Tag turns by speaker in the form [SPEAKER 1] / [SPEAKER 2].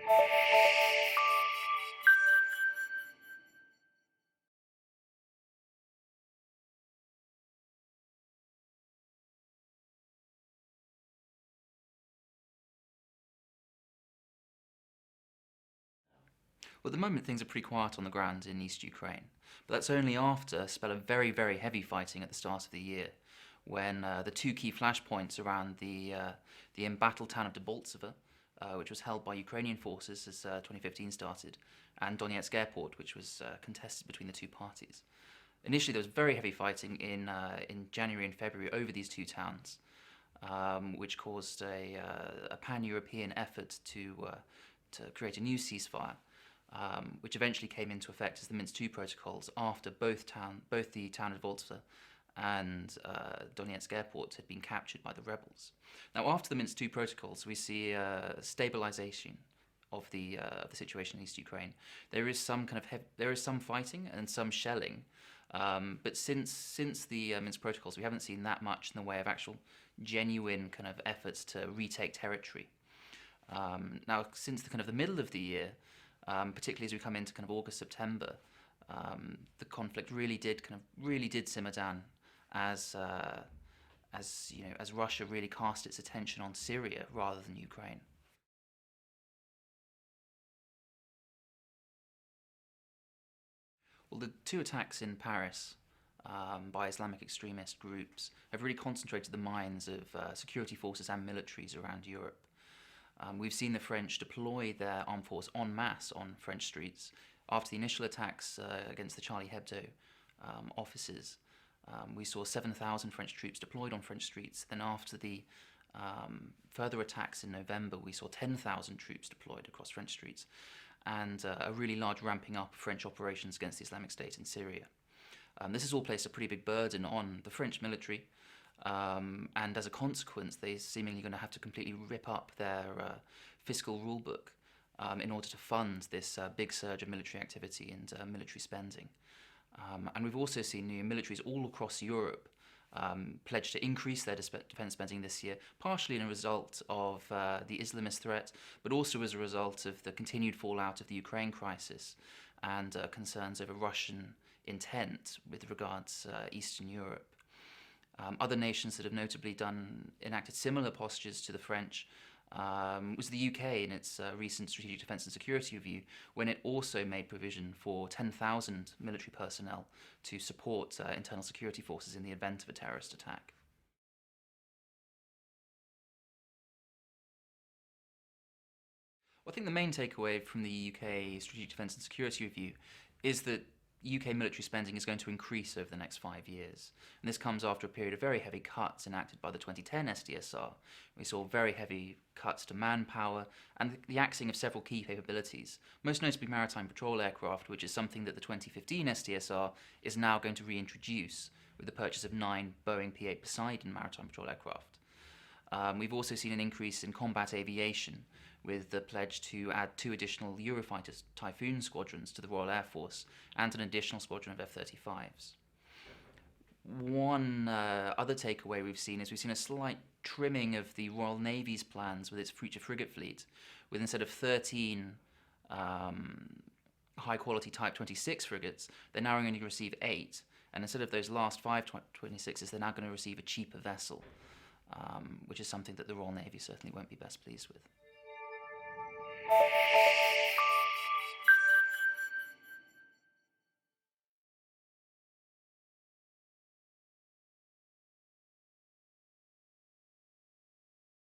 [SPEAKER 1] Well, at the moment things are pretty quiet on the ground in East Ukraine, but that's only after a spell of very, very heavy fighting at the start of the year, when the two key flashpoints around the embattled town of Debaltseve, which was held by Ukrainian forces as 2015 started, and Donetsk airport, which was contested between the two parties. Initially, there was very heavy fighting in January and February over these two towns, which caused a pan-European effort to create a new ceasefire, which eventually came into effect as the Minsk II protocols after both the town of Voltsa and Donetsk airport had been captured by the rebels. Now, after the Minsk II protocols, we see a stabilization of the situation in East Ukraine. There is some fighting and some shelling, but since the Minsk protocols, we haven't seen that much in the way of actual genuine kind of efforts to retake territory. Now, since the middle of the year, particularly as we come into kind of August, September, the conflict really did simmer down as Russia really cast its attention on Syria rather than Ukraine. Well, the two attacks in Paris by Islamic extremist groups have really concentrated the minds of security forces and militaries around Europe. We've seen the French deploy their armed force en masse on French streets after the initial attacks against the Charlie Hebdo offices. We saw 7,000 French troops deployed on French streets. Then after the further attacks in November, we saw 10,000 troops deployed across French streets, and a really large ramping up of French operations against the Islamic State in Syria. This has all placed a pretty big burden on the French military, and as a consequence, they're seemingly going to have to completely rip up their fiscal rulebook in order to fund this big surge of military activity and military spending. And we've also seen new militaries all across Europe pledge to increase their defence spending this year, partially in a result of the Islamist threat, but also as a result of the continued fallout of the Ukraine crisis and concerns over Russian intent with regards to Eastern Europe. Other nations that have notably enacted similar postures to the French was the UK in its recent Strategic Defence and Security Review, when it also made provision for 10,000 military personnel to support internal security forces in the event of a terrorist attack. Well, I think the main takeaway from the UK Strategic Defence and Security Review is that UK military spending is going to increase over the next 5 years. And this comes after a period of very heavy cuts enacted by the 2010 SDSR. We saw very heavy cuts to manpower and the axing of several key capabilities, most notably maritime patrol aircraft, which is something that the 2015 SDSR is now going to reintroduce with the purchase of 9 Boeing P-8 Poseidon maritime patrol aircraft. We've also seen an increase in combat aviation, with the pledge to add 2 additional Eurofighter Typhoon squadrons to the Royal Air Force and an additional squadron of F-35s. One other takeaway we've seen is a slight trimming of the Royal Navy's plans with its future frigate fleet, with instead of 13 high-quality Type 26 frigates, they're now only going to receive 8, and instead of those last 5 26s, they're now going to receive a cheaper vessel, which is something that the Royal Navy certainly won't be best pleased with.